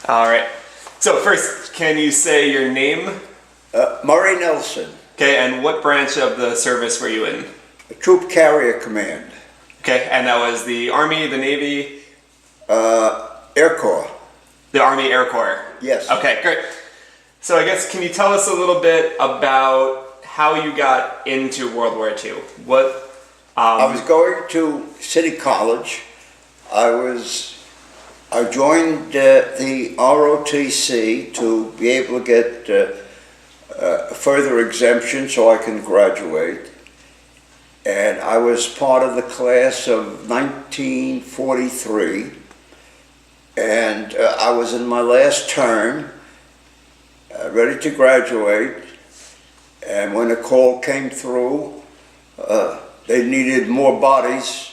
All right. So first, can you say your name? Murray Nelson, Okay, and what branch of the service were you in? Troop Carrier Command, Okay, and that was the Army, the Navy, Air Corps. the Army Air Corps. Yes. Okay, great. So I guess, can you tell us a little bit about how you got into World War II? I was going to City College. I joined the ROTC to be able to get a further exemption so I can graduate. And I was part of the class of 1943. And I was in my last term, ready to graduate. And when a call came through, they needed more bodies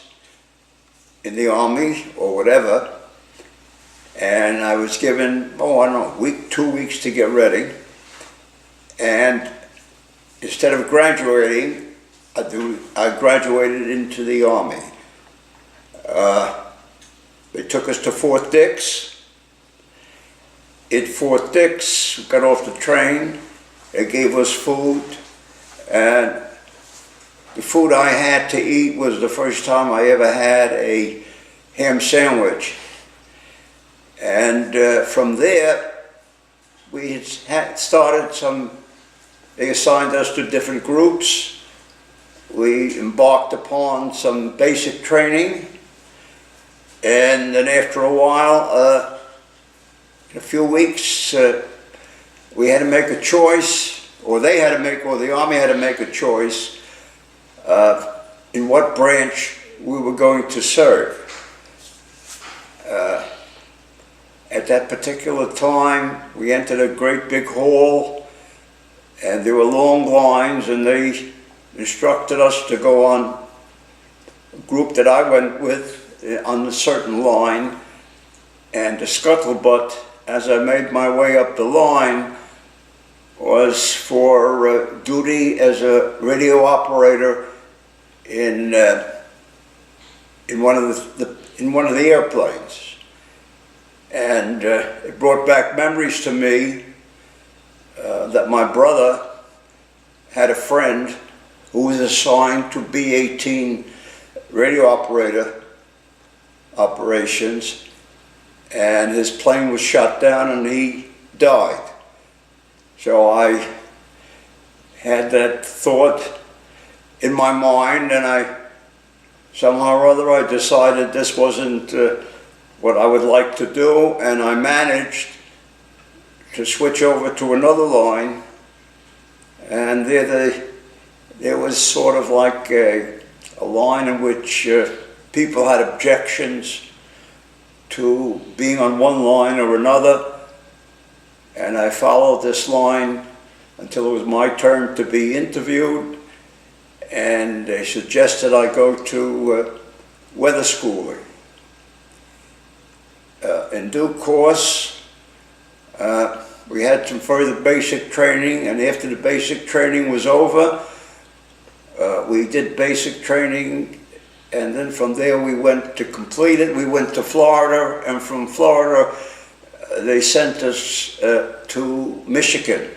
in the Army or whatever. And I was given, I don't know, 2 weeks to get ready. And instead of graduating, I graduated into the Army. They took us to Fort Dix. At Fort Dix, we got off the train. They gave us food. And the food I had to eat was the first time I ever had a ham sandwich. And from there, we had started they assigned us to different groups. We embarked upon some basic training. And then after a while, in a few weeks, we had to make a choice, or the Army had to make a choice in what branch we were going to serve. At that particular time, we entered a great big hall, and there were long lines, and they instructed us to go on a group that I went with on a certain line, and the scuttlebutt, as I made my way up the line, was for duty as a radio operator in one of the airplanes. And it brought back memories to me that my brother had a friend who was assigned to B-18 radio operator operations, and his plane was shot down and he died. So I had that thought in my mind, and somehow or other I decided this wasn't what I would like to do, and I managed to switch over to another line, and there was sort of like a line in which people had objections to being on one line or another, and I followed this line until it was my turn to be interviewed, and they suggested I go to weather schooling. In due course, we had some further basic training, and after the basic training was over, we did basic training, and then from there we went to complete it. We went to Florida, and from Florida they sent us to Michigan.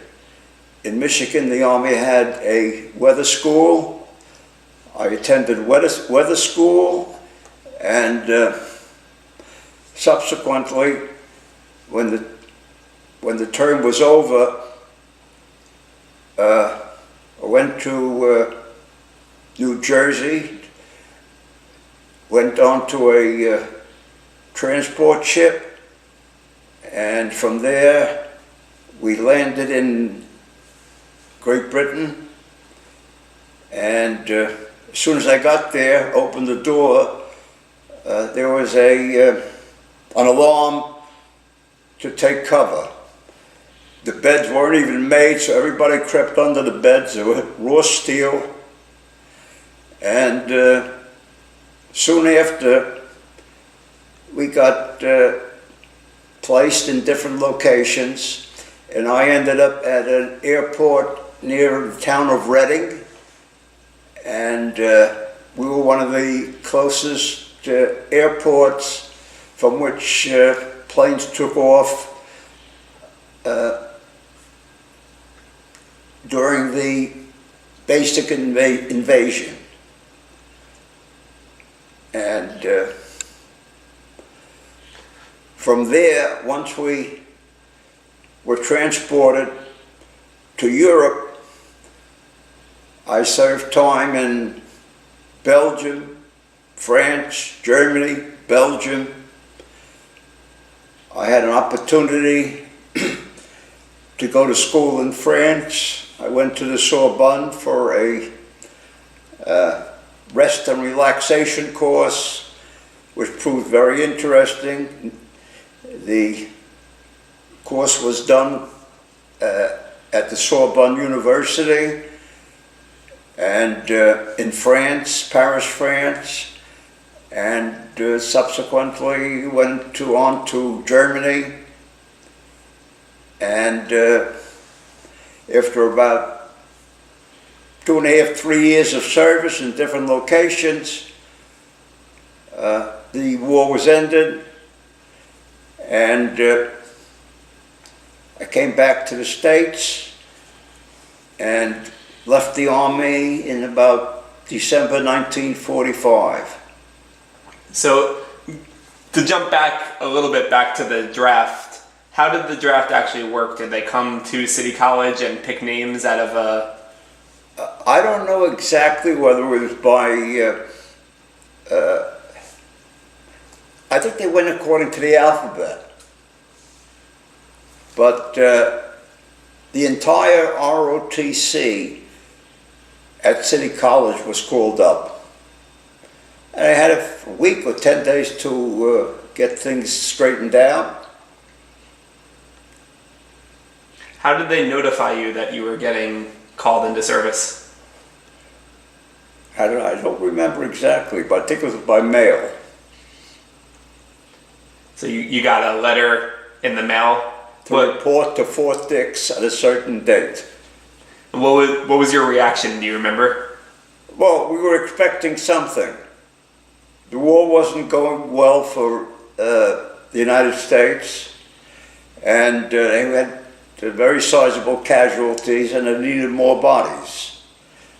In Michigan, the Army had a weather school. I attended weather school, and subsequently, when the term was over, I went to New Jersey, went on to a transport ship, and from there we landed in Great Britain, and as soon as I got there, opened the door, there was an alarm to take cover. The beds weren't even made, so everybody crept under the beds. They were raw steel. And soon after, we got placed in different locations, and I ended up at an airport near the town of Reading, and we were one of the closest airports from which planes took off during the basic invasion. And from there, once we were transported to Europe, I served time in Belgium, France, Germany, Belgium. I had an opportunity to go to school in France. I went to the Sorbonne for a rest and relaxation course, which proved very interesting. The course was done at the Sorbonne University and in France, Paris, France, and subsequently went on to Germany. And after about 2.5, 3 years of service in different locations, the war was ended, and I came back to the States and left the Army in about December 1945. So, to jump back a little bit back to the draft, how did the draft actually work? Did they come to City College and pick names out of a... I don't know exactly whether it was by, I think they went according to the alphabet. But the entire ROTC at City College was called up. And I had a week or 10 days to get things straightened out. How did they notify you that you were getting called into service? I don't remember exactly, but I think it was by mail. So you got a letter in the mail? To report to Fort Dix at a certain date. What was your reaction, do you remember? Well, we were expecting something. The war wasn't going well for the United States, and they had very sizable casualties and they needed more bodies.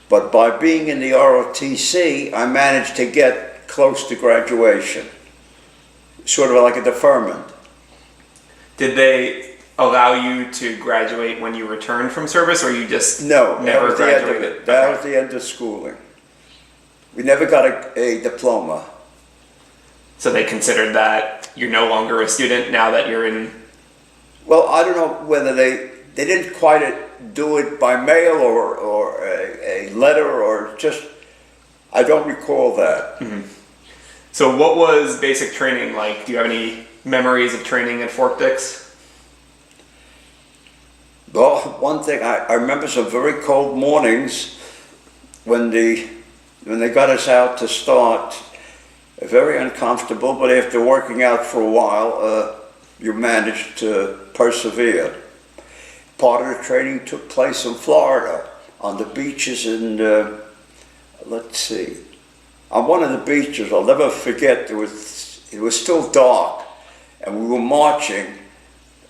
But by being in the ROTC, I managed to get close to graduation, sort of like a deferment. Did they allow you to graduate when you returned from service, or you just never graduated? That was the end of schooling. We never got a diploma. So they considered that you're no longer a student now that you're in... Well, I don't know whether they didn't quite do it by mail or a letter or just, I don't recall that. Mm-hmm. So what was basic training like? Do you have any memories of training at Fort Dix? Well, one thing, I remember some very cold mornings when they got us out to start. Very uncomfortable, but after working out for a while, you managed to persevere. Part of the training took place in Florida, on the beaches in, let's see, on one of the beaches, I'll never forget, it was still dark, and we were marching,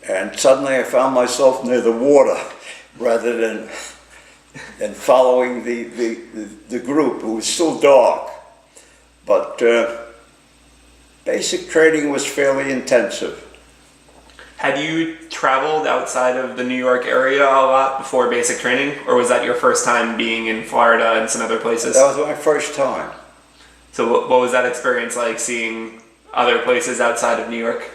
and suddenly I found myself near the water, rather than following the group. It was still dark, but basic training was fairly intensive. Had you traveled outside of the New York area a lot before basic training, or was that your first time being in Florida and some other places? That was my first time. So what was that experience like, seeing other places outside of New York?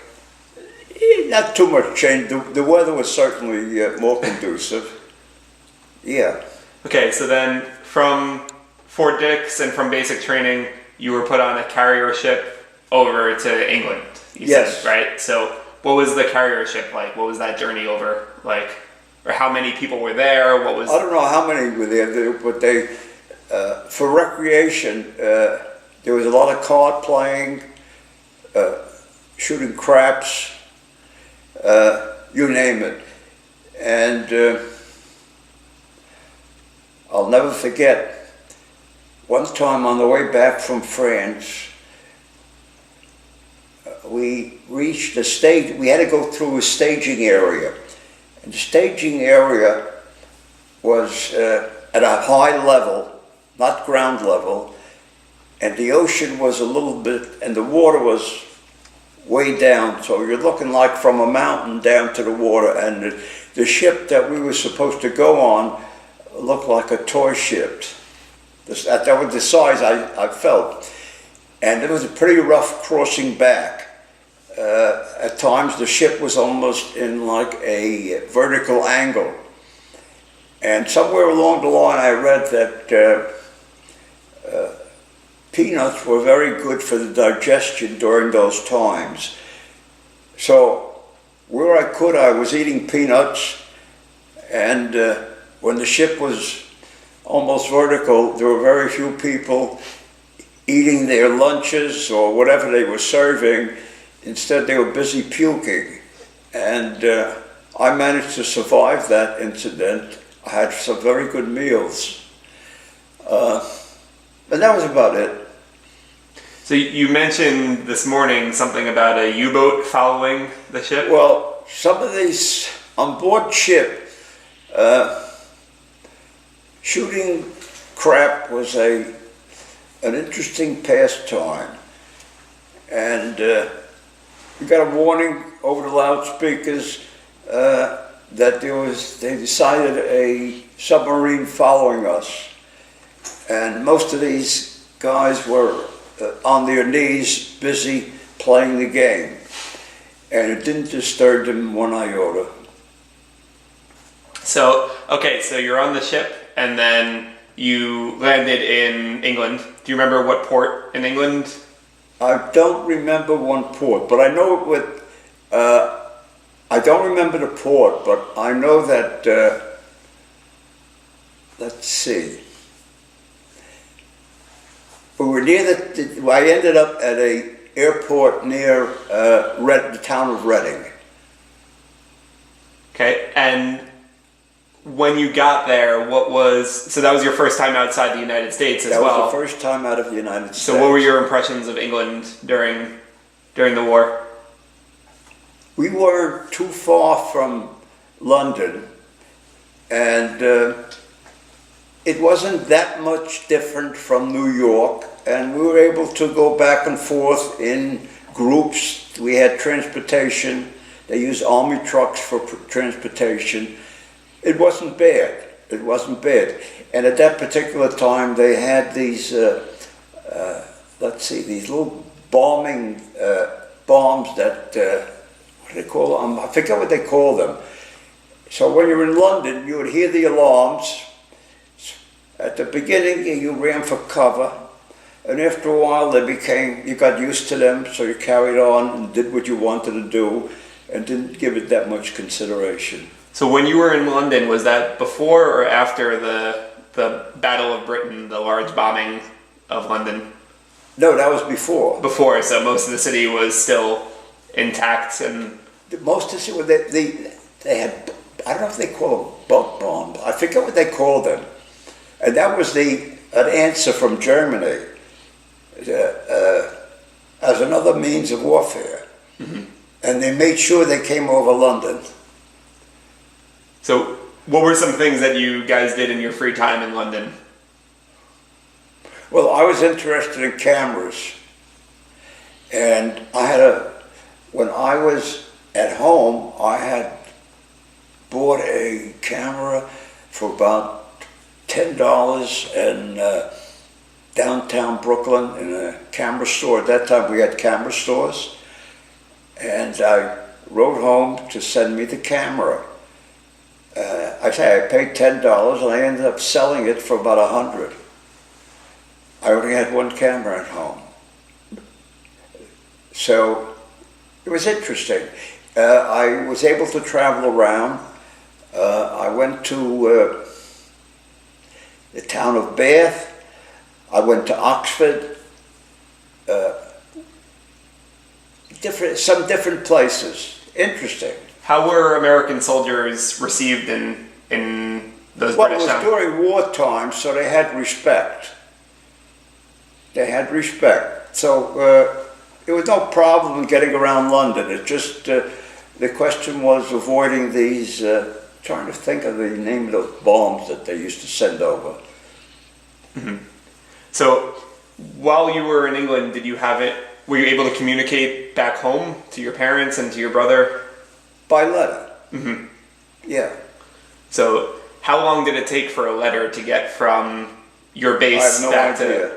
Not too much change. The weather was certainly more conducive. Yeah. Okay, so then from Fort Dix and from basic training, you were put on a carrier ship over to England, you yes. said, right? So what was the carrier ship like? What was that journey over like? Or how many people were there? What was... I don't know how many were there, but they, for recreation, there was a lot of card playing, shooting craps, you name it. And I'll never forget, one time on the way back from France, we reached a stage, we had to go through a staging area, And the staging area was at a high level, not ground level, and the ocean was a little bit, and the water was way down, so you're looking like from a mountain down to the water, and the ship that we were supposed to go on looked like a toy ship. That was the size I felt. And it was a pretty rough crossing back. At times the ship was almost in like a vertical angle. And somewhere along the line I read that peanuts were very good for the digestion during those times. So where I could, I was eating peanuts, and when the ship was almost vertical, there were very few people eating their lunches or whatever they were serving. Instead, they were busy puking. And I managed to survive that incident. I had some very good meals. But that was about it. So you mentioned this morning something about a U-boat following the ship? Well, some of these on board ship, shooting crap was an interesting pastime. And we got a warning over the loudspeakers that they decided a submarine following us. And most of these guys were on their knees, busy playing the game. And it didn't disturb them one iota. So, okay, so you're on the ship, and then you landed in England. Do you remember what port in England? I don't remember one port, but I know it with, I don't remember the port, but I know that, let's see. We were near I ended up at a airport near the town of Reading. Okay, and when you got there, so that was your first time outside the United States as well? That was the first time out of the United States. So what were your impressions of England during the war? We weren't too far from London, and it wasn't that much different from New York, and we were able to go back and forth in groups. We had transportation. They used army trucks for transportation. It wasn't bad. It wasn't bad. And at that particular time, they had these, these little bombing bombs that, what do they call them? I forget what they call them. So when you're in London, you would hear the alarms. At the beginning, you ran for cover, and after a while, you got used to them, so you carried on and did what you wanted to do, and didn't give it that much consideration. So when you were in London, was that before or after the Battle of Britain, the large bombing of London? No, that was before. Before, so most of the city was still intact, and most of the city, they had, I don't know if they call them boat bombs. I forget what they called them. And that was an answer from Germany as another means of warfare. Mm-hmm. And they made sure they came over London. So what were some things that you guys did in your free time in London? Well, I was interested in cameras. And when I was at home, I had bought a camera for about $10 in downtown Brooklyn in a camera store. At that time we had camera stores. And I wrote home to send me the camera. I paid $10 and I ended up selling it for about $100. I only had one camera at home. So it was interesting. I was able to travel around. I went to the town of Bath. I went to Oxford. Some different places. Interesting. How were American soldiers received in those British towns? Well, it was during wartime, so they had respect. They had respect. So it was no problem getting around London. It just, The question was avoiding these, trying to think of the name of those bombs that they used to send over. So, while you were in England, were you able to communicate back home to your parents and to your brother? By letter. Mm-hmm. Yeah. So, how long did it take for a letter to get from your I base have no back idea. to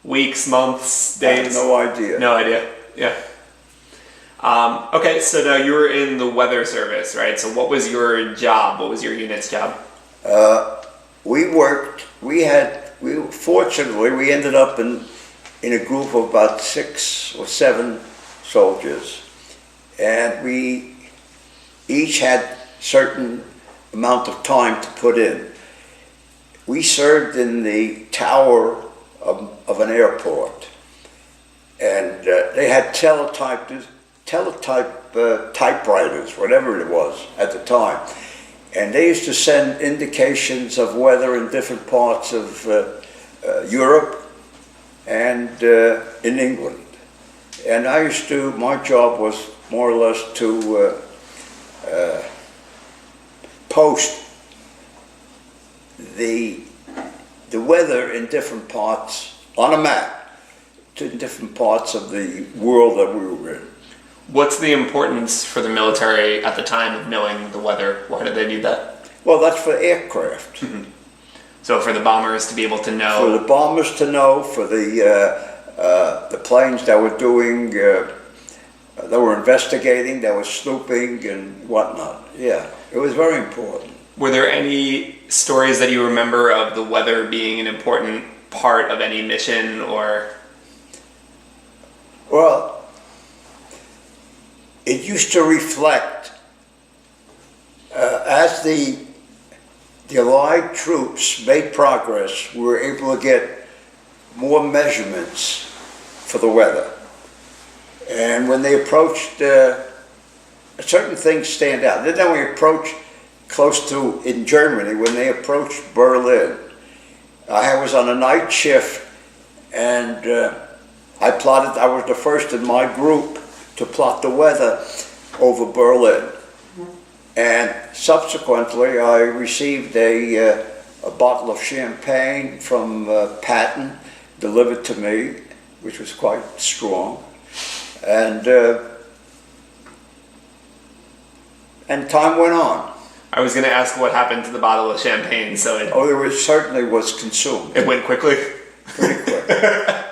weeks, months, I days? have no idea. No idea. Yeah. Okay, so now you were in the weather service, right? So what was your job? What was your unit's job? Fortunately, we ended up in a group of about 6 or 7 soldiers, and we each had certain amount of time to put in. We served in the tower of an airport, and they had teletypewriters, whatever it was at the time. And they used to send indications of weather in different parts of Europe and in England. And my job was more or less to post the weather in different parts on a map to different parts of the world that we were in. What's the importance for the military at the time of knowing the weather? Why did they need that? Well, that's for aircraft. Mm-hmm. So for the bombers to be able to know. For the bombers to know, for the planes that were doing, that were investigating, that were snooping and whatnot. Yeah, it was very important. Were there any stories that you remember of the weather being an important part of any mission or? Well, it used to reflect as the Allied troops made progress, we were able to get more measurements for the weather. And when they approached, certain things stand out. Then we approached close to, in Germany, when they approached Berlin, I was on a night shift, and I was the first in my group to plot the weather over Berlin. And subsequently, I received a bottle of champagne from Patton, delivered to me, which was quite strong. And time went on. I was going to ask what happened to the bottle of champagne, so it Certainly was consumed. It went quickly? Pretty quick.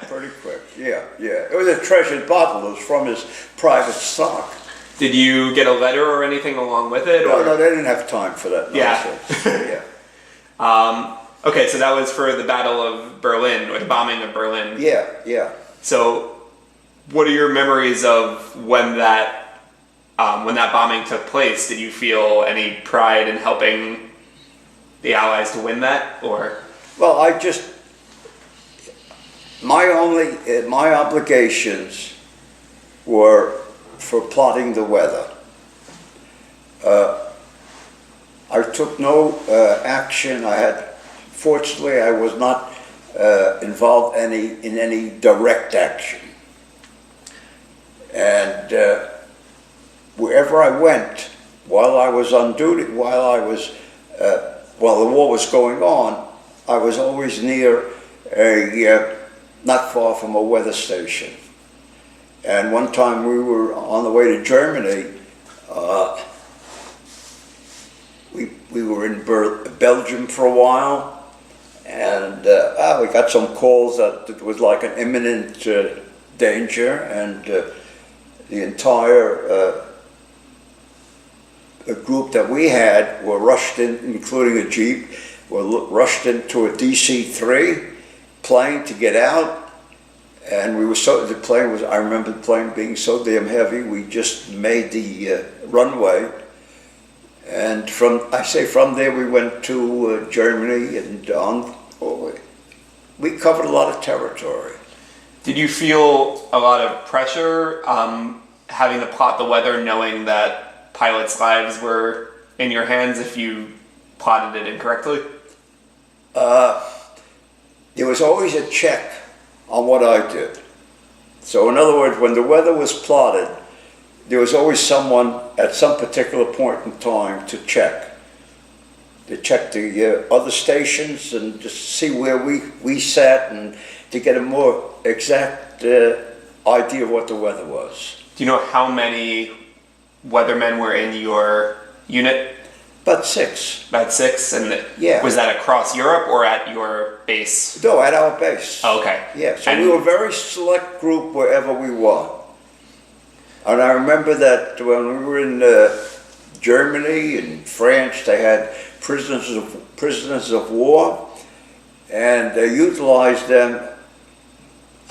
Pretty quick, yeah. It was a treasured bottle. It was from his private stock. Did you get a letter or anything along with it? No, they didn't have time for that nonsense. Yeah. Okay, so that was for the Battle of Berlin, or the bombing of Berlin. Yeah. So, what are your memories of when that bombing took place? Did you feel any pride in helping the Allies to win that, or? Well, my obligations were for plotting the weather. I took no action. Fortunately, I was not involved in any direct action. And wherever I went, while I was on duty, while the war was going on, I was always near not far from a weather station. And one time we were on the way to Germany. We were in Belgium for a while, and we got some calls that it was like an imminent danger, and the entire group that we had were rushed in, including a Jeep, were rushed into a DC-3 plane to get out. And I remember the plane being so damn heavy, we just made the runway. And from there we went to Germany and on. We covered a lot of territory. Did you feel a lot of pressure having to plot the weather, knowing that pilots' lives were in your hands if you plotted it incorrectly? There was always a check on what I did. So in other words, when the weather was plotted, there was always someone at some particular point in time to check. To check the other stations and just see where we sat and to get a more exact idea of what the weather was. Do you know how many weathermen were in your unit? About 6. About 6, and Yeah. was that across Europe or at your base? No, at our base. Oh, okay. Yeah, so And- we were a very select group wherever we were. And I remember that when we were in Germany and France, they had prisoners of war, and they utilized them.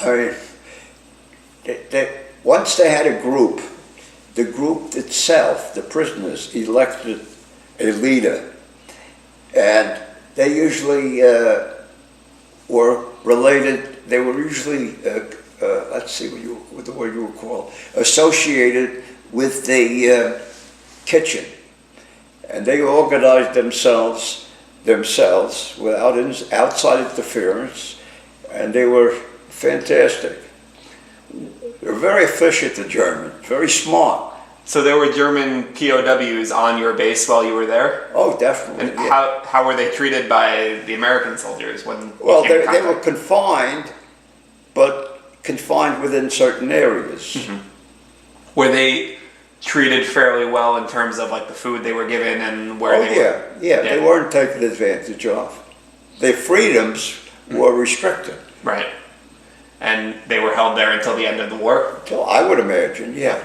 I mean, once they had a group, the group itself, the prisoners, elected a leader, and they usually were related. They were usually, let's see what the word you would call, associated with the kitchen, and they organized themselves without outside interference, and they were fantastic. They were very efficient, the Germans, very smart. So there were German POWs on your base while you were there? Oh, definitely. And Yeah. how were they treated by the American soldiers when you Well, came in they were contact? confined, but confined within certain areas. Were they treated fairly well in terms of like the food they were given and where Oh, they yeah, were? yeah, they weren't taken advantage of. Their freedoms were restricted. Right. And they were held there until the end of the war? So I would imagine, yeah.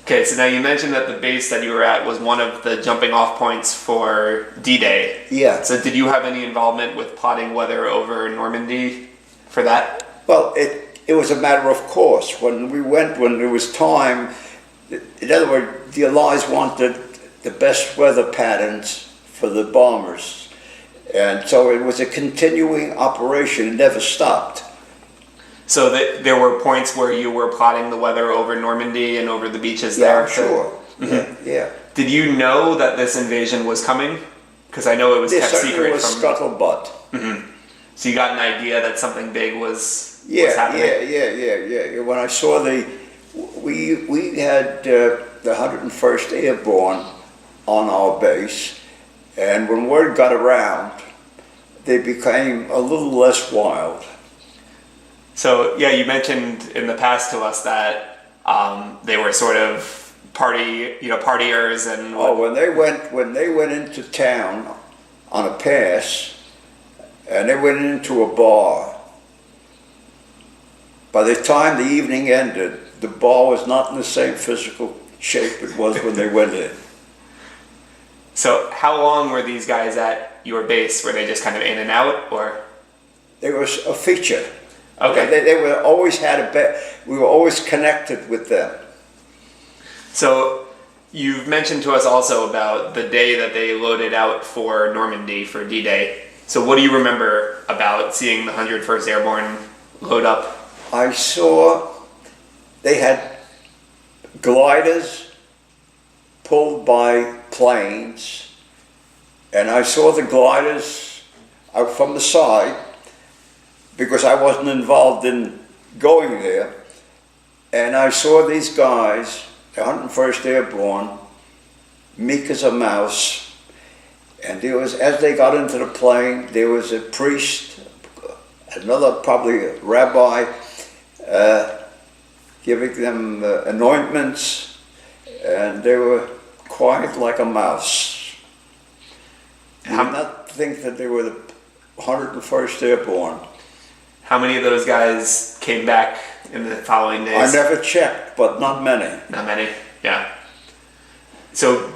Okay, so now you mentioned that the base that you were at was one of the jumping off points for D-Day. Yeah. So did you have any involvement with plotting weather over Normandy for that? Well, it was a matter of course. When we went, when there was time, in other words, the Allies wanted the best weather patterns for the bombers. And so it was a continuing operation. It never stopped. So there were points where you were plotting the weather over Normandy and over the beaches Yeah, there? I'm sure. Yeah, yeah. Did you know that this invasion was coming? Because I know it was There kept certainly secret was from... scuttlebutt. So you got an idea that something big was Yeah, happening? yeah. When I saw we had the 101st Airborne on our base, and when word got around, they became a little less wild. So yeah, you mentioned in the past to us that they were sort of partiers and... Oh, when they went into town on a pass, and they went into a bar. By the time the evening ended, the bar was not in the same physical shape it was when they went in. So how long were these guys at your base? Were they just kind of in and out, or? They were a feature. Okay. They were always we were always connected with them. So you've mentioned to us also about the day that they loaded out for Normandy for D-Day. So what do you remember about seeing the 101st Airborne load up? I saw they had gliders pulled by planes, and I saw the gliders out from the side because I wasn't involved in going there, and I saw these guys, the 101st Airborne, meek as a mouse, and there was, as they got into the plane, there was a priest, another probably a rabbi, giving them anointments, and they were quiet like a mouse. I did not think that they were the 101st Airborne. How many of those guys came back in the following days? I never checked, but not many. Not many, yeah. So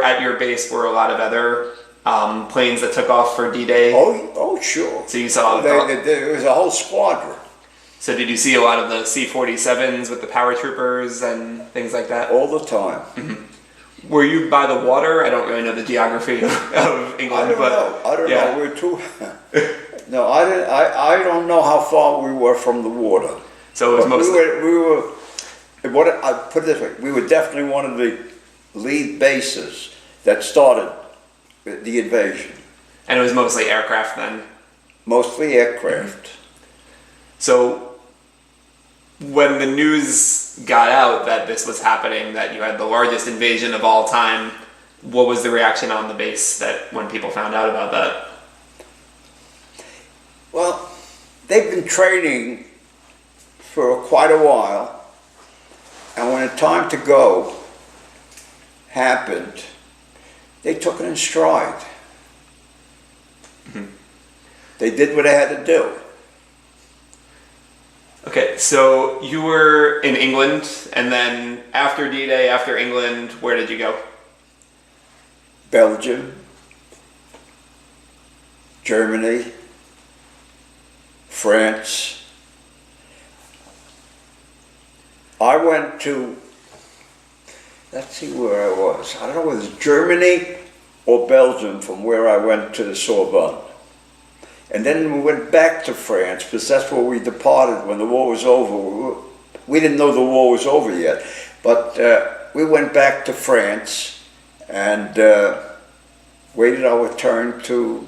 at your base were a lot of other planes that took off for D-Day? Oh, sure. So you saw... There was a whole squadron. So did you see a lot of the C-47s with the paratroopers and things like that? All the time. Were you by the water? I don't really know the geography of England, I don't yeah. know. We're too. No, I didn't. I don't know how far we were from the water. So it was But mostly... we were. What I put it this way: we were definitely one of the lead bases that started the invasion. And it was mostly aircraft then? Mostly aircraft. So when the news got out that this was happening, that you had the largest invasion of all time, what was the reaction on the base that when people found out about that? Well, they've been training for quite a while, and when the time to go happened, they took it in stride. Mm-hmm. They did what they had to do. Okay, so you were in England, and then after D-Day, after England, where did you go? Belgium, Germany, France. I went to, let's see where I was. I don't know whether it was Germany or Belgium from where I went to the Sorbonne. And then we went back to France, because that's where we departed when the war was over. We didn't know the war was over yet, but we went back to France and waited our turn to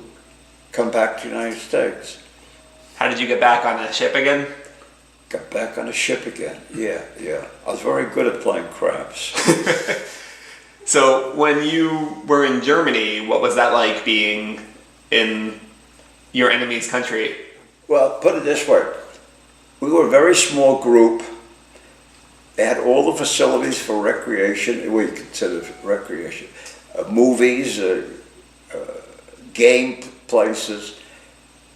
come back to the United States. How did you get back on the ship again? Got back on the ship again, yeah. I was very good at playing craps. So when you were in Germany, what was that like being in your enemy's country? Well, put it this way. We were a very small group. They had all the facilities for recreation, we consider recreation, movies, game places.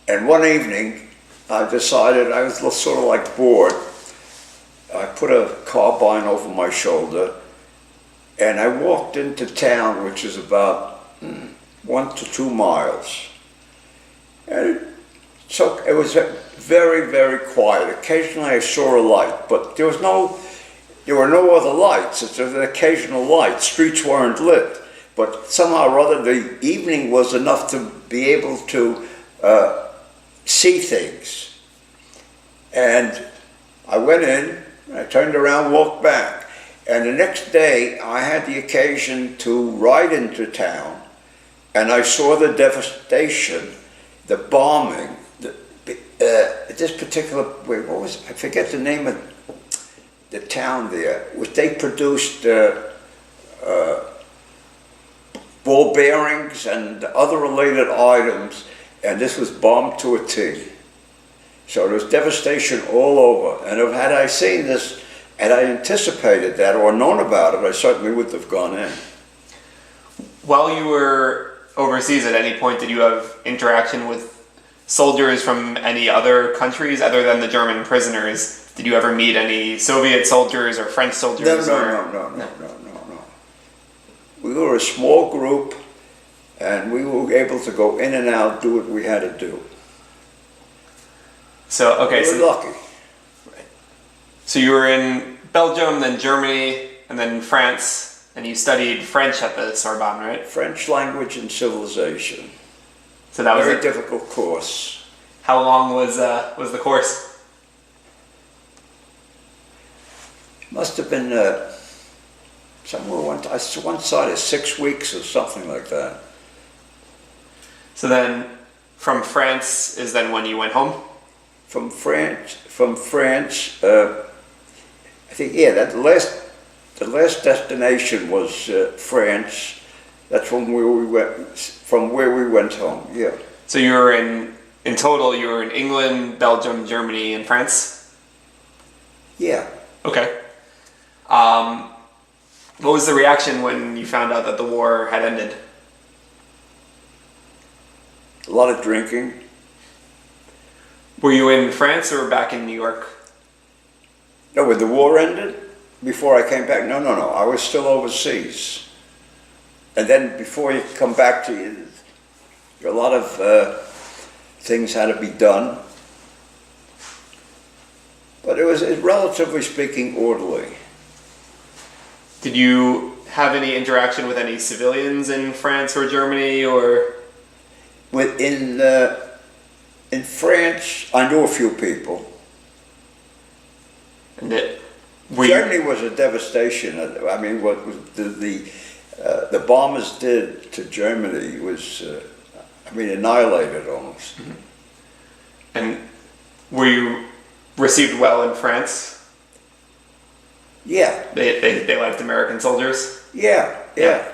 And one evening, I decided I was sort of like bored. I put a carbine over my shoulder, and I walked into town, which is about 1 to 2 miles. And it was very, very quiet. Occasionally I saw a light, but there were no other lights. It's an occasional light. Streets weren't lit. But somehow or other, the evening was enough to be able to see things. And I went in, I turned around, walked back. And the next day, I had the occasion to ride into town, and I saw the devastation, the bombing, this particular, I forget the name of the town there, which they produced ball bearings and other related items, and this was bombed to a T. So there was devastation all over, and had I seen this, had I anticipated that or known about it, I certainly would have gone in. While you were overseas, at any point did you have interaction with soldiers from any other countries other than the German prisoners? Did you ever meet any Soviet soldiers or French soldiers? No. We were a small group, and we were able to go in and out, do what we had to do. So, okay. We were lucky. So you were in Belgium, then Germany, and then France, and you studied French at the Sorbonne, right? French language and civilization. So that was very difficult course. How long was the course? Must have been somewhere one side of 6 weeks or something like that. So then, from France is then when you went home? From France, I think, that the last destination was France. That's from where we went home, yeah. So you were in total, you were in England, Belgium, Germany, and France? Yeah. Okay. What was the reaction when you found out that the war had ended? A lot of drinking. Were you in France or back in New York? No, when the war ended, before I came back, no, I was still overseas. And then before you come back to you, a lot of things had to be done. But it was, relatively speaking, orderly. Did you have any interaction with any civilians in France or Germany, or? In France, I knew a few people. And Germany was a devastation. I mean, what the bombers did to Germany was, annihilated almost. Mm-hmm. And were you received well in France? Yeah, They liked American soldiers. yeah, yeah.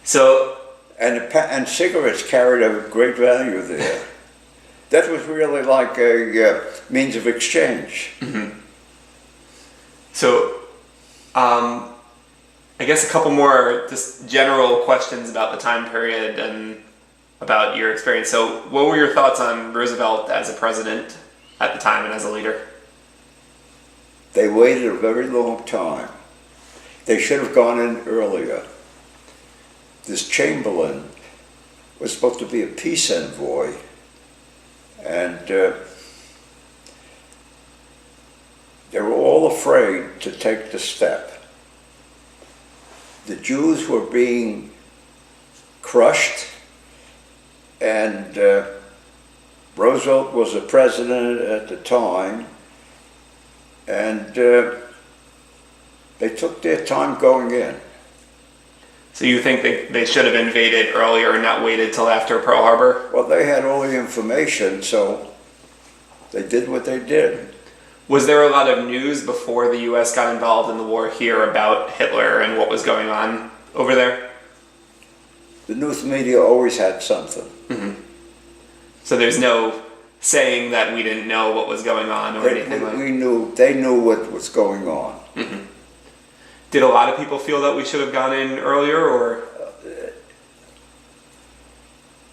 So And cigarettes carried a great value there. That was really like a means of exchange. So, I guess a couple more just general questions about the time period and about your experience. So, what were your thoughts on Roosevelt as a president at the time and as a leader? They waited a very long time. They should have gone in earlier. This Chamberlain was supposed to be a peace envoy, and they were all afraid to take the step. The Jews were being crushed, and Roosevelt was the president at the time, and they took their time going in. So you think they should have invaded earlier and not waited till after Pearl Harbor? Well, they had all the information, so they did what they did. Was there a lot of news before the U.S. got involved in the war here about Hitler and what was going on over there? The news media always had something. So there's no saying that we didn't know what was going on or anything like that? We knew, they knew what was going on. Did a lot of people feel that we should have gone in earlier, or?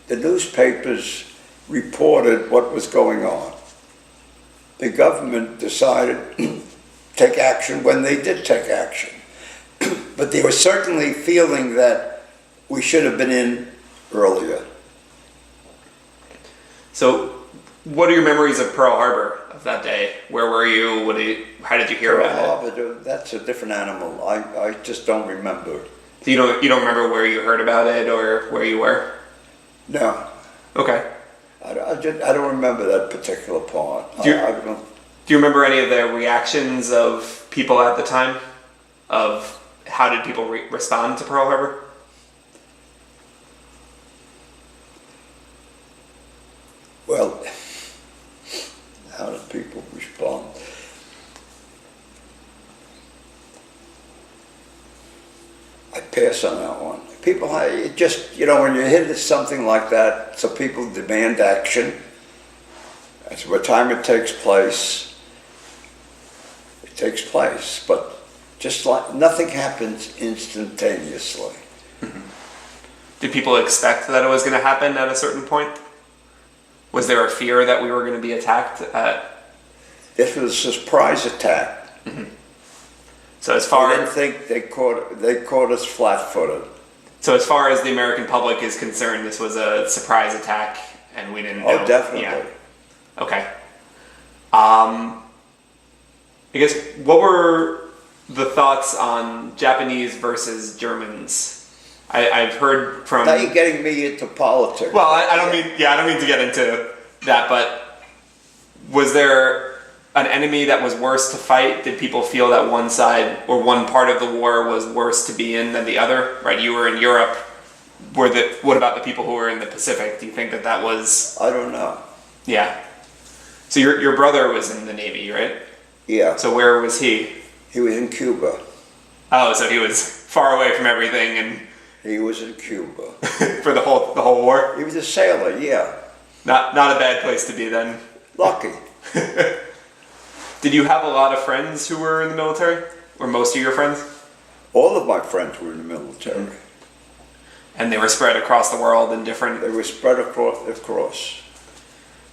The newspapers reported what was going on. The government decided to take action when they did take action. But they were certainly feeling that we should have been in earlier. So, what are your memories of Pearl Harbor of that day? Where were you? How did you hear about it? Pearl Harbor, that's a different animal. I just don't remember. So you don't remember where you heard about it or where you were? No. Okay. I don't remember that particular part. Do you remember any of the reactions of people at the time? Of how did people respond to Pearl Harbor? Well, how did people respond? I pass on that one. People, it just, when you hit something like that, so people demand action. That's what time it takes place. It takes place, but just like nothing happens instantaneously. Did people expect that it was going to happen at a certain point? Was there a fear that we were going to be attacked at? This was a surprise attack. So as far I didn't think they caught us flat-footed. So as far as the American public is concerned, this was a surprise attack, and we didn't know. Oh, definitely. Yeah. Okay. I guess what were the thoughts on Japanese versus Germans? I've heard from. Now you're getting me into politics. Well, I don't mean. Yeah, I don't mean to get into that, but was there an enemy that was worse to fight? Did people feel that one side or one part of the war was worse to be in than the other? Right, you were in Europe. What about the people who were in the Pacific? Do you think that was? I don't know. Yeah. So your brother was in the Navy, right? Yeah. So where was he? He was in Cuba. Oh, so he was far away from everything and He was in Cuba. for the whole war? He was a sailor, yeah. Not a bad place to be then. Lucky. Did you have a lot of friends who were in the military? Or most of your friends? All of my friends were in the military. And they were spread across the world in different... They were spread across.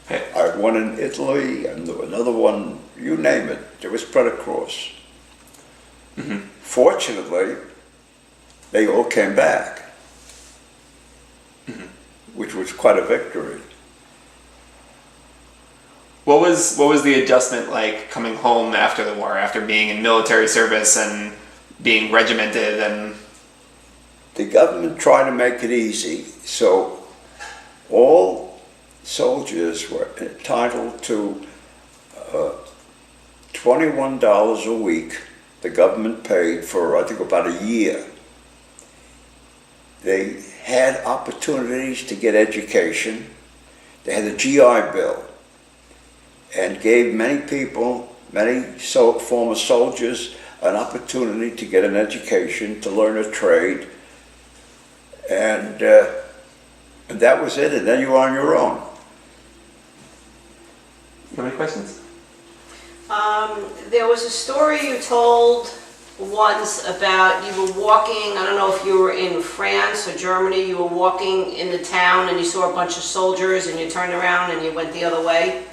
Okay. I had one in Italy and another one, you name it, they were spread across. Fortunately, they all came back, which was quite a victory. What was the adjustment like coming home after the war, after being in military service and being regimented and... The government tried to make it easy, so all soldiers were entitled to $21 a week. The government paid for, I think, about a year. They had opportunities to get education. They had a GI Bill and gave many people, many former soldiers, an opportunity to get an education, to learn a trade, and that was it. And then you were on your own. You have any questions? There was a story you told once about you were walking, I don't know if you were in France or Germany, you were walking in the town and you saw a bunch of soldiers and you turned around and you went the other way.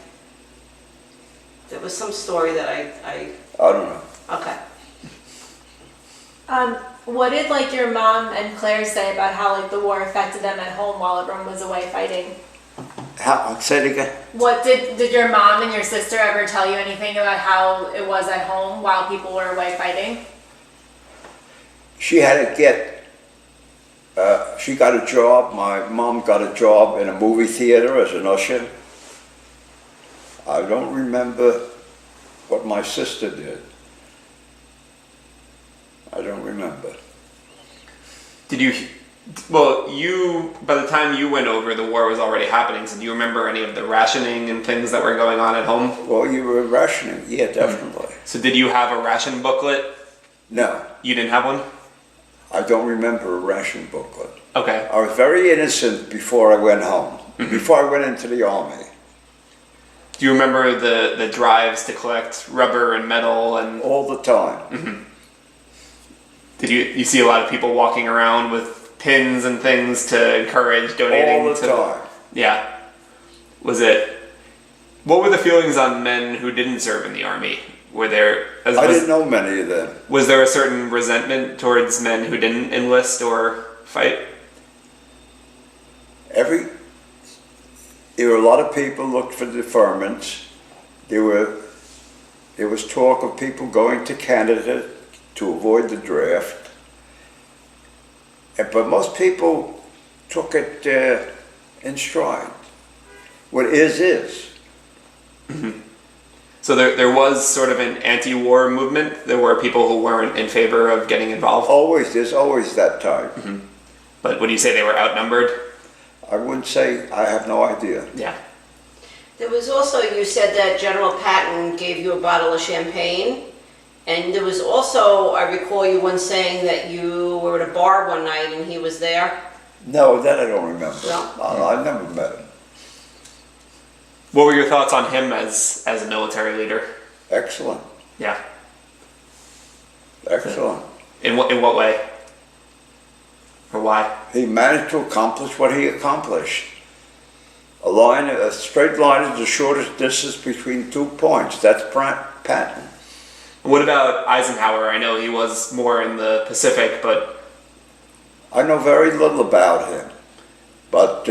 There was some story that I don't know. Okay. What did like your mom and Claire say about how like the war affected them at home while everyone was away fighting? Say it again. What did your mom and your sister ever tell you anything about how it was at home while people were away fighting? She had to get, she got a job, my mom got a job in a movie theater as an usher. I don't remember what my sister did. I don't remember. By the time you went over, the war was already happening, so do you remember any of the rationing and things that were going on at home? Well, you were rationing, yeah, definitely. So did you have a ration booklet? No, You didn't have one? I don't remember a ration booklet. Okay. I was very innocent before I went home, before I went into the army. Do you remember the drives to collect rubber and metal and All the time. did you see a lot of people walking around with pins and things to encourage donating? All the time. Yeah. What were the feelings on men who didn't serve in the army? I didn't know many of them. Was there a certain resentment towards men who didn't enlist or fight? There were a lot of people looked for deferments. There was talk of people going to Canada to avoid the draft. But most people took it in stride. What is. So there was sort of an anti-war movement. There were people who weren't in favor of getting involved. There's always that type. But would you say they were outnumbered? I wouldn't say, I have no idea. Yeah. There was also, you said that General Patton gave you a bottle of champagne. And there was also, I recall you once saying that you were at a bar one night and he was there. No, that I don't remember. No? I never met him. What were your thoughts on him as a military leader? Excellent. Yeah. Excellent. In what way? Or why? He managed to accomplish what he accomplished. A straight line is the shortest distance between 2 points. That's Patton. What about Eisenhower? I know he was more in the Pacific, but I know very little about him, but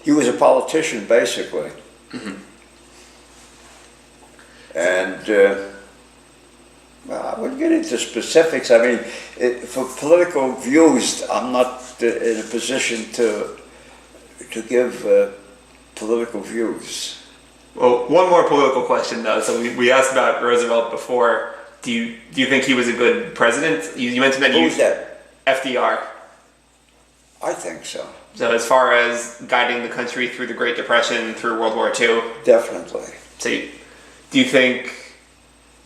he was a politician, basically. And I wouldn't get into specifics. I mean, for political views, I'm not in a position to give political views. well, one more political question though. So we asked about Roosevelt before. Do you think he was a good president? You mentioned that Who's that? FDR. I think so. So as far as guiding the country through the Great Depression, through World War II, Definitely. so do you think,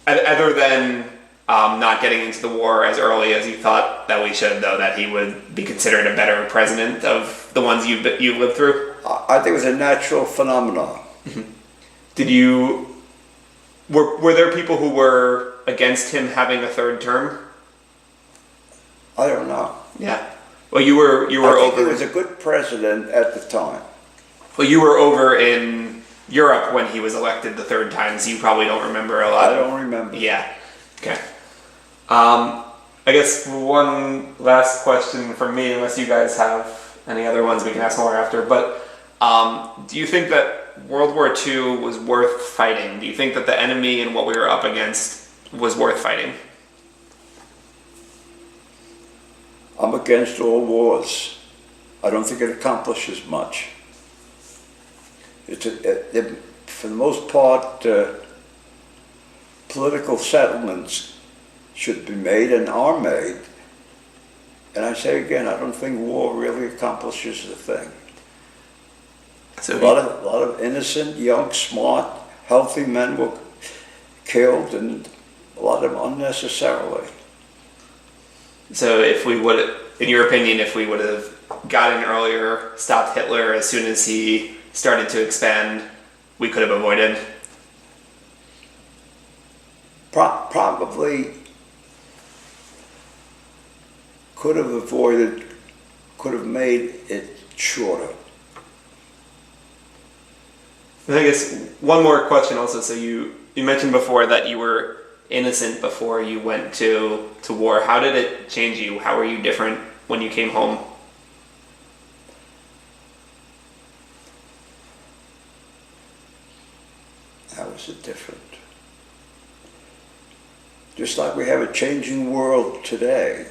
other than not getting into the war as early as you thought that we should, though, that he would be considered a better president of the ones you've lived through? I think it was a natural phenomenon. Were there people who were against him having a third term? I don't know. Yeah. Well, you were I think over. he was a good president at the time. Well, you were over in Europe when he was elected the third time, so you probably don't remember a lot. I don't remember. Yeah. Okay. I guess one last question from me, unless you guys have any other ones, we can ask more after. But do you think that World War II was worth fighting? Do you think that the enemy and what we were up against was worth fighting? I'm against all wars. I don't think it accomplishes much. For the most part, political settlements should be made and are made. And I say again, I don't think war really accomplishes the thing. So A lot of innocent, young, smart, healthy men were killed, and a lot of them unnecessarily. So if we would, in your opinion, if we would have gotten earlier, stopped Hitler as soon as he started to expand, we could have avoided? Probably could have avoided, could have made it shorter. And I guess one more question also. So you mentioned before that you were innocent before you went to war. How did it change you? How were you different when you came home? How is it different? Just like we have a changing world today,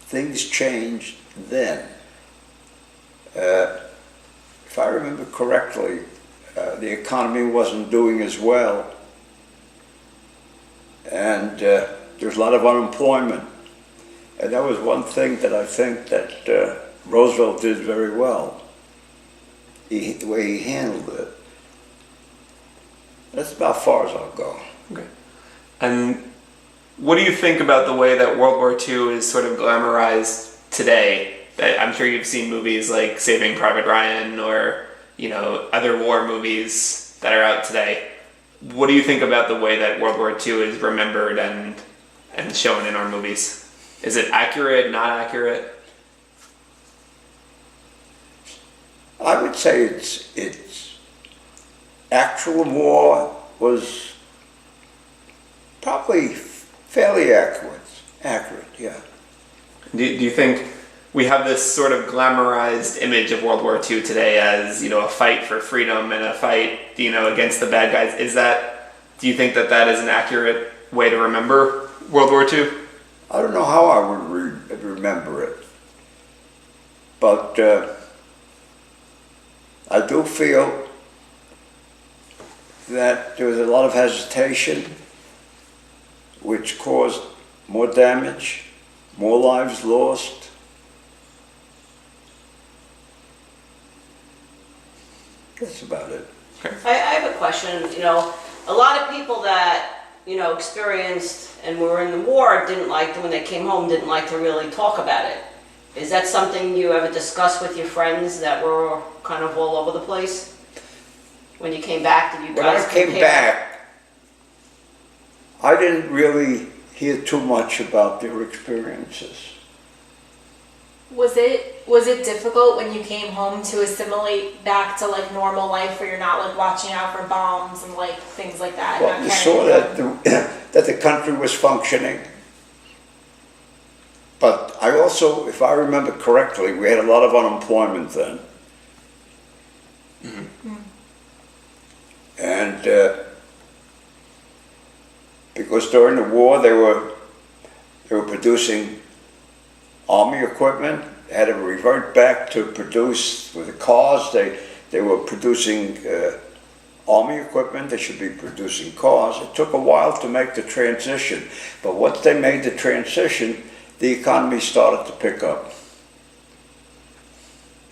things changed then. If I remember correctly, the economy wasn't doing as well, and there was a lot of unemployment. And that was one thing that I think that Roosevelt did very well, the way he handled it. That's about as far as I'll go. Okay. And what do you think about the way that World War II is sort of glamorized today? That I'm sure you've seen movies like Saving Private Ryan or, you know, other war movies that are out today. What do you think about the way that World War II is remembered and shown in our movies? Is it accurate, not accurate? I would say it's actual war was probably fairly accurate, yeah. Do you think we have this sort of glamorized image of World War II today as, you know, a fight for freedom and a fight, you know, against the bad guys? Do you think that that is an accurate way to remember World War II? I don't know how I would remember it, but I do feel that there was a lot of hesitation, which caused more damage, more lives lost. That's about it. I have a question. You know, a lot of people that, you know, experienced and were in the war didn't like, when they came home, didn't like to really talk about it. Is that something you ever discussed with your friends that were kind of all over the place? When you came back, did you When guys I came compare? back, I didn't really hear too much about their experiences. Was it difficult when you came home to assimilate back to like normal life where you're not like watching out for bombs and like things like that? Well, not you carrying saw that the country was functioning. But I also, if I remember correctly, we had a lot of unemployment then. Mm-hmm. And because during the war they were producing army equipment, they had to revert back to produce with the cars. They were producing army equipment. They should be producing cars. It took a while to make the transition, but once they made the transition, the economy started to pick up.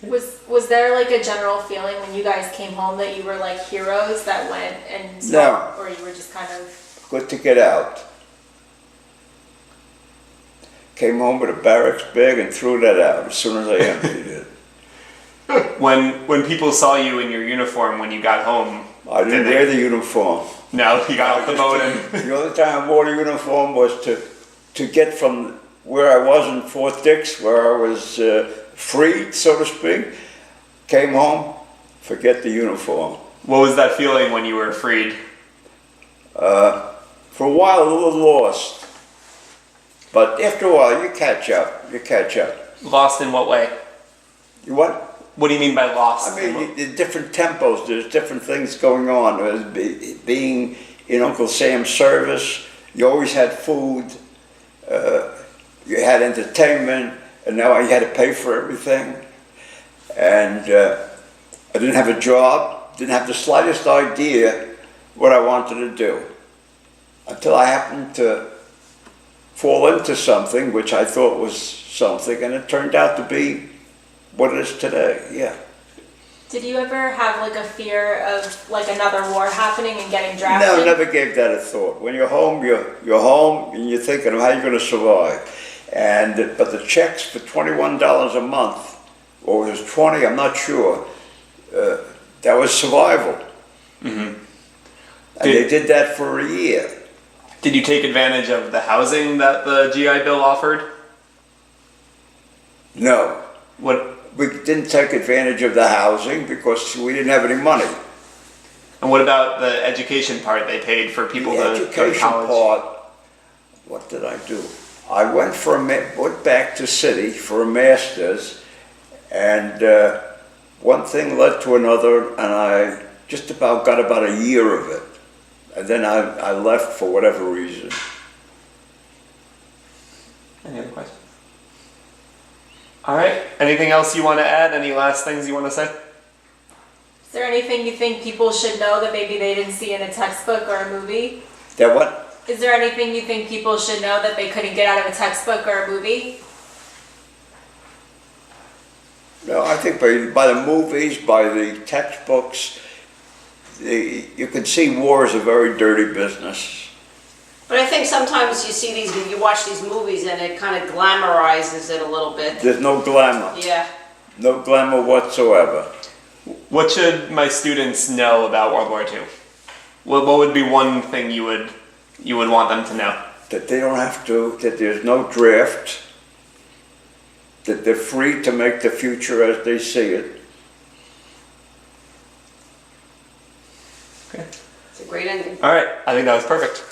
Was there like a general feeling when you guys came home that you were like heroes that went and No. or you were just kind of Good to get out. Came home with a barracks bag and threw that out as soon as I emptied it. When people saw you in your uniform when you got home, I didn't wear the uniform. no, you got off the boat and The only time I wore the uniform was to get from where I was in Fort Dix, where I was freed, so to speak. Came home, forget the uniform. what was that feeling when you were freed? For a while, a little lost. But after a while, you catch up. Lost in what way? You what? What do you mean by lost? I mean, the different tempos, there's different things going on. Being in Uncle Sam's service, you always had food, you had entertainment, and now you had to pay for everything. And I didn't have a job, didn't have the slightest idea what I wanted to do. Until I happened to fall into something which I thought was something, and it turned out to be what it is today, yeah. Did you ever have like a fear of like another war happening and getting No, drafted? never gave that a thought. When you're home, you're home and you're thinking of how you're going to survive. But the checks for $21 a month, or it was 20, I'm not sure, that was survival. And they did that for a year. Did you take advantage of the housing that the GI Bill offered? No, What we didn't take advantage of the housing because we didn't have any money. and what about the education part they paid for people The to go to education college? part, what did I do? I went back to city for a master's, and one thing led to another, and I just about got about a year of it. And then I left for whatever reason. Any other questions? All right. Anything else you want to add? Any last things you want to say? Is there anything you think people should know that maybe they didn't see in a textbook or a movie? That what? Is there anything you think people should know that they couldn't get out of a textbook or a movie? No, I think by the movies, by the textbooks, you can see war is a very dirty business. But I think sometimes you watch these movies and it kind of glamorizes it a little bit. There's no glamour. Yeah. No glamour whatsoever. What should my students know about World War II? What would be one thing you would want them to know? That they don't have to, that there's no draft, that they're free to make the future as they see it. Okay. It's a great ending. All right. I think that was perfect.